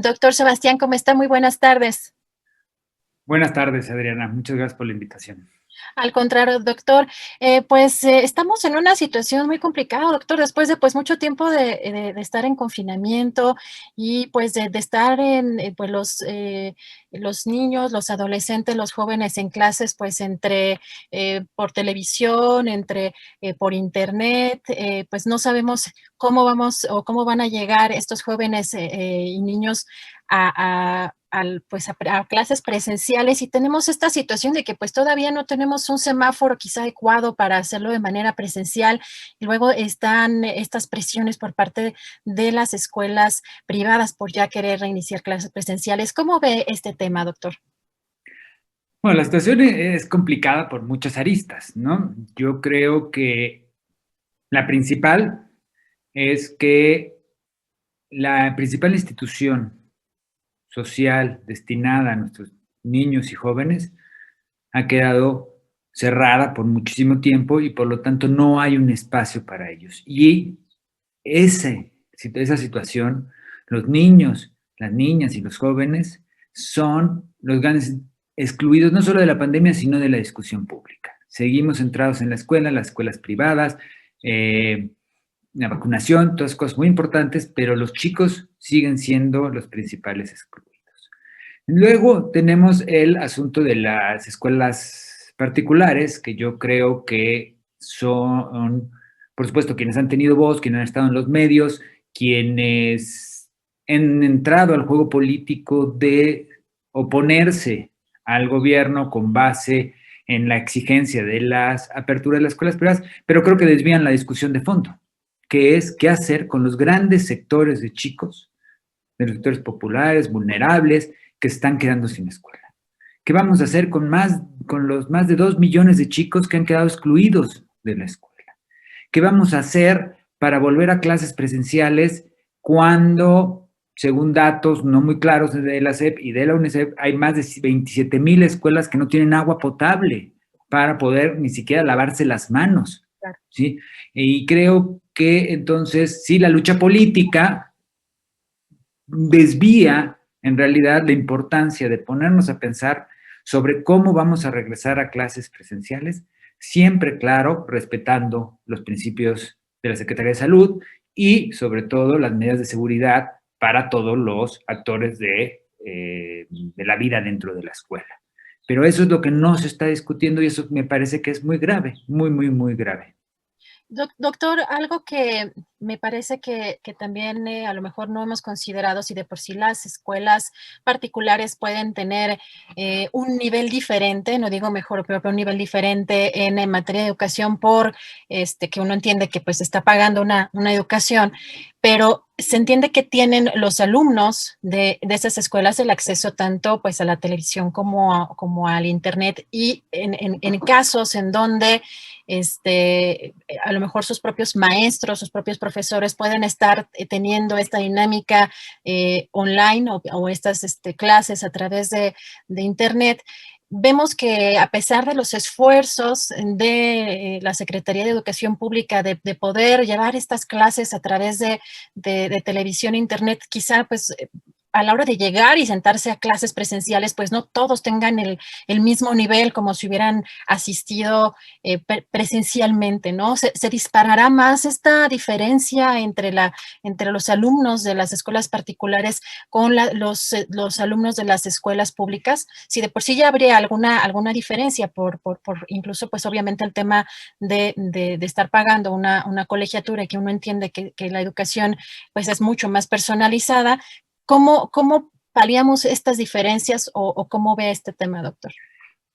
Doctor Sebastián, ¿cómo está? Muy buenas tardes. Buenas tardes, Adriana. Muchas gracias por la invitación. Al contrario, doctor, estamos en una situación muy complicada, doctor, después de pues mucho tiempo de estar en confinamiento y pues de estar en pues los niños, los adolescentes, los jóvenes en clases, pues entre por televisión, entre por internet, pues no sabemos cómo vamos o cómo van a llegar estos jóvenes y niños a clases presenciales, y tenemos esta situación de que pues todavía no tenemos un semáforo quizá adecuado para hacerlo de manera presencial, y luego están estas presiones por parte de las escuelas privadas por ya querer reiniciar clases presenciales. ¿Cómo ve este tema, doctor? Bueno, la situación es complicada por muchas aristas, ¿no? Yo creo que la principal es que la principal institución social destinada a nuestros niños y jóvenes ha quedado cerrada por muchísimo tiempo y por lo tanto no hay un espacio para ellos. Y esa situación, los niños, las niñas y los jóvenes son los grandes excluidos no solo de la pandemia, sino de la discusión pública. Seguimos centrados en la escuela, las escuelas privadas, la vacunación, todas cosas muy importantes, pero los chicos siguen siendo los principales excluidos. Luego tenemos el asunto de las escuelas particulares, que yo creo que son, por supuesto, quienes han tenido voz, quienes han estado en los medios, quienes han entrado al juego político de oponerse al gobierno con base en la exigencia de las aperturas de las escuelas privadas, pero creo que desvían la discusión de fondo, que es qué hacer con los grandes sectores de chicos, de los sectores populares, vulnerables, que se están quedando sin escuela. ¿Qué vamos a hacer con los más de 2 millones de chicos que han quedado excluidos de la escuela? ¿Qué vamos a hacer para volver a clases presenciales cuando, según datos no muy claros de la SEP y de la UNICEF, hay más de 27,000 escuelas que no tienen agua potable para poder ni siquiera lavarse las manos? Claro. ¿Sí? Y creo que entonces, sí, la lucha política desvía en realidad la importancia de ponernos a pensar sobre cómo vamos a regresar a clases presenciales, siempre, claro, respetando los principios de la Secretaría de Salud y, sobre todo, las medidas de seguridad para todos los actores de la vida dentro de la escuela. Pero eso es lo que no se está discutiendo y eso me parece que es muy grave, muy, muy, muy grave. Doctor, algo que me parece que también a lo mejor no hemos considerado, si de por sí las escuelas particulares pueden tener un nivel diferente, no digo mejor, pero un nivel diferente en materia de educación por que uno entiende que pues está pagando una educación, pero se entiende que tienen los alumnos de esas escuelas el acceso tanto pues a la televisión como al internet, y en casos en donde a lo mejor sus propios maestros, sus propios profesores pueden estar teniendo esta dinámica online o estas clases a través de internet. Vemos que a pesar de los esfuerzos de la Secretaría de Educación Pública de poder llevar estas clases a través de televisión e internet, quizá pues a la hora de llegar y sentarse a clases presenciales, pues no todos tengan el mismo nivel como si hubieran asistido presencialmente, ¿no? Se disparará más esta diferencia entre los alumnos de las escuelas particulares con los alumnos de las escuelas públicas. Si de por sí ya habría alguna diferencia por incluso, pues obviamente el tema de estar pagando una colegiatura, y que uno entiende que la educación pues es mucho más personalizada. ¿Cómo paliamos estas diferencias o cómo ve este tema, doctor?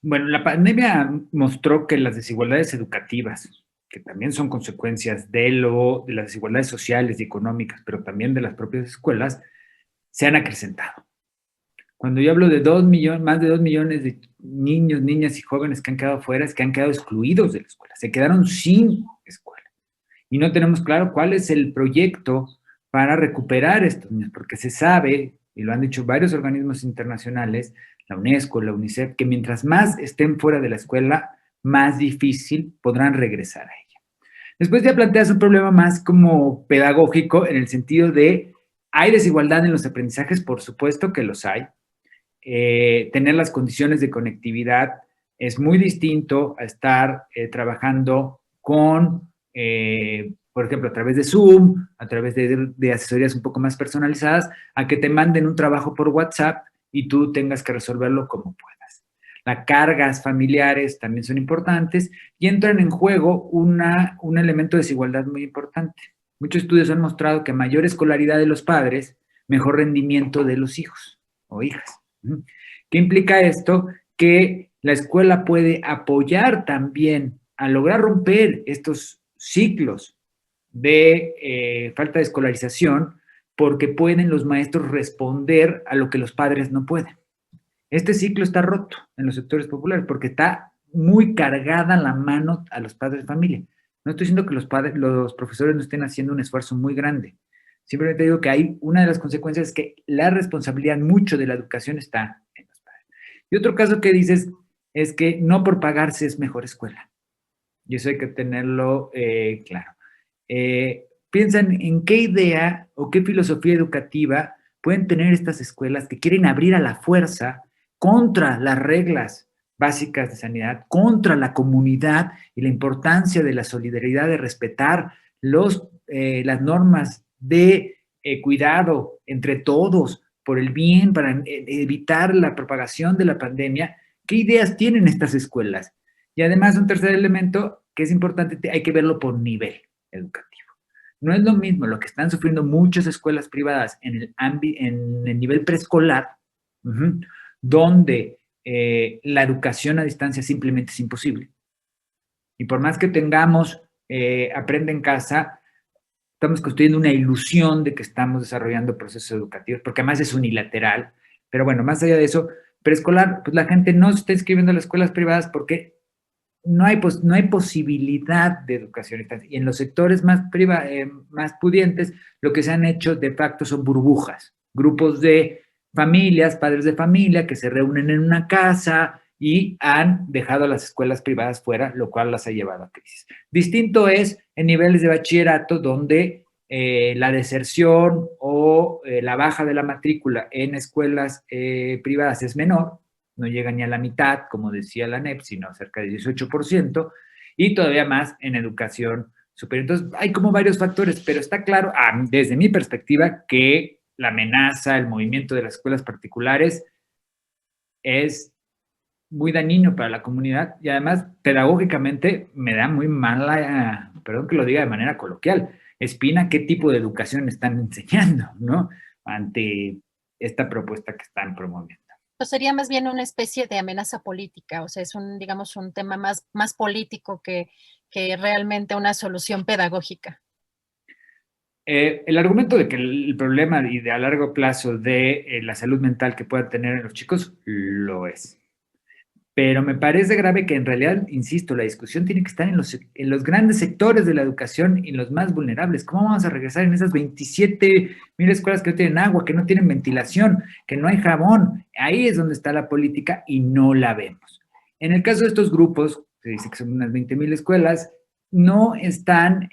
Bueno, la pandemia mostró que las desigualdades educativas, que también son consecuencias de las desigualdades sociales y económicas, pero también de las propias escuelas, se han acrecentado. Cuando yo hablo de 2 millones, más de 2 millones de niños, niñas y jóvenes que han quedado fuera, es que han quedado excluidos de la escuela, se quedaron sin escuela. Y no tenemos claro cuál es el proyecto para recuperar estos niños, porque se sabe, y lo han dicho varios organismos internacionales, la UNESCO, la UNICEF, que mientras más estén fuera de la escuela, más difícil podrán regresar a ella. Después ya planteas un problema más como pedagógico en el sentido de ¿Hay desigualdad en los aprendizajes? Por supuesto que los hay. Tener las condiciones de conectividad es muy distinto a estar trabajando con, por ejemplo, a través de Zoom, a través de asesorías un poco más personalizadas, a que te manden un trabajo por WhatsApp y tú tengas que resolverlo como puedas. Las cargas familiares también son importantes y entran en juego un elemento de desigualdad muy importante. Muchos estudios han mostrado que mayor escolaridad de los padres, mejor rendimiento de los hijos o hijas. ¿Qué implica esto? Que la escuela puede apoyar también a lograr romper estos ciclos de falta de escolarización porque pueden los maestros responder a lo que los padres no pueden. Este ciclo está roto en los sectores populares porque está muy cargada la mano a los padres de familia. No estoy diciendo que los profesores no estén haciendo un esfuerzo muy grande. Simplemente digo que hay una de las consecuencias es que la responsabilidad mucho de la educación está en los padres. Y otro caso que dices es que no por pagarse es mejor escuela. Y eso hay que tenerlo claro. Piensan en qué idea o qué filosofía educativa pueden tener estas escuelas que quieren abrir a la fuerza contra las reglas básicas de sanidad, contra la comunidad y la importancia de la solidaridad, de respetar las normas de cuidado entre todos por el bien, para evitar la propagación de la pandemia. ¿Qué ideas tienen estas escuelas? Y además, un tercer elemento que es importante, hay que verlo por nivel educativo. No es lo mismo lo que están sufriendo muchas escuelas privadas en el nivel preescolar, donde la educación a distancia simplemente es imposible. Y por más que tengamos Aprende en Casa, estamos construyendo una ilusión de que estamos desarrollando procesos educativos, porque además es unilateral. Pero bueno, más allá de eso, preescolar, pues la gente no se está inscribiendo a las escuelas privadas porque no hay posibilidad de educación. Y en los sectores más pudientes, lo que se han hecho de facto son burbujas, grupos de familias, padres de familia que se reúnen en una casa y han dejado a las escuelas privadas fuera, lo cual las ha llevado a crisis. Distinto es en niveles de bachillerato donde la deserción o la baja de la matrícula en escuelas privadas es menor, no llega ni a la mitad, como decía la NEP, sino cerca del 18%, y todavía más en educación superior. Entonces, hay como varios factores, pero está claro, desde mi perspectiva, que la amenaza, el movimiento de las escuelas particulares es muy dañino para la comunidad y además pedagógicamente me da muy mala, perdón que lo diga de manera coloquial, espina qué tipo de educación están enseñando, ¿no? Ante esta propuesta que están promoviendo. Pues sería más bien una especie de amenaza política, o sea, es digamos, un tema más político que realmente una solución pedagógica. El argumento de que el problema y de a largo plazo de la salud mental que puedan tener los chicos, lo es. Pero me parece grave que en realidad, insisto, la discusión tiene que estar en los grandes sectores de la educación y en los más vulnerables. ¿Cómo vamos a regresar en esas 27,000 escuelas que no tienen agua, que no tienen ventilación, que no hay jabón? Ahí es donde está la política y no la vemos. En el caso de estos grupos, se dice que son unas 20,000 escuelas, no están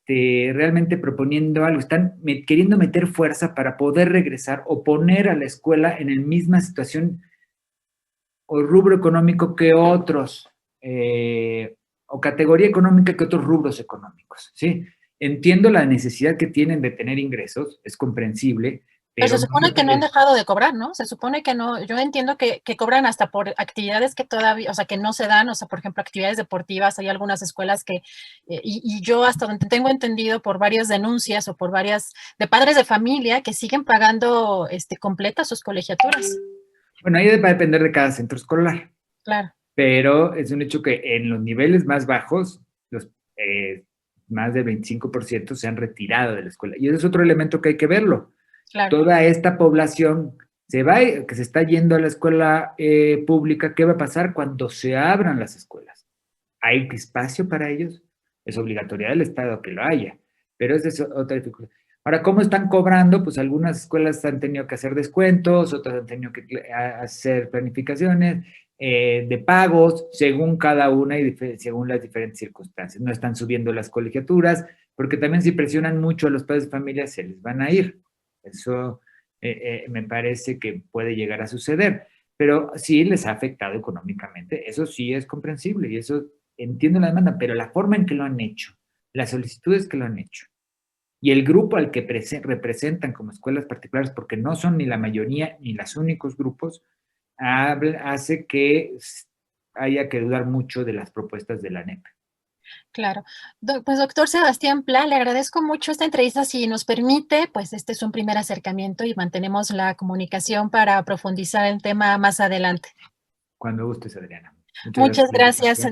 realmente proponiendo algo, están queriendo meter fuerza para poder regresar o poner a la escuela en la misma situación o rubro económico que otros, o categoría económica que otros rubros económicos, ¿sí? Entiendo la necesidad que tienen de tener ingresos, es comprensible, Pero pero se supone que no han dejado de cobrar, ¿no? Se supone que no, yo entiendo que cobran hasta por actividades que todavía, o sea, que no se dan, o sea, por ejemplo, actividades deportivas, hay algunas escuelas que, y yo hasta donde tengo entendido por varias denuncias o por varias, de padres de familia que siguen pagando completas sus colegiaturas. Bueno, ahí va a depender de cada centro escolar. Claro. Pero es un hecho que en los niveles más bajos, los más del 25% se han retirado de la escuela. Y ese es otro elemento que hay que verlo. Claro. Toda esta población que se está yendo a la escuela pública, ¿qué va a pasar cuando se abran las escuelas? ¿Hay espacio para ellos? Es obligatoriedad del Estado que lo haya, pero esa es otra dificultad. Ahora, ¿cómo están cobrando? Pues algunas escuelas han tenido que hacer descuentos, otras han tenido que hacer planificaciones de pagos según cada una y según las diferentes circunstancias. No están subiendo las colegiaturas, porque también si presionan mucho a los padres de familia, se les van a ir. Eso me parece que puede llegar a suceder, pero sí les ha afectado económicamente, eso sí es comprensible y eso entiendo la demanda, pero la forma en que lo han hecho, las solicitudes que lo han hecho y el grupo al que representan como escuelas particulares, porque no son ni la mayoría ni los únicos grupos, hace que haya que dudar mucho de las propuestas de la NEP. Claro. Pues, doctor Sebastián Pla, le agradezco mucho esta entrevista. Si nos permite, pues este es un primer acercamiento y mantenemos la comunicación para profundizar el tema más adelante. Cuando gustes, Adriana. Muchas gracias Muchas por la gracias. invitación.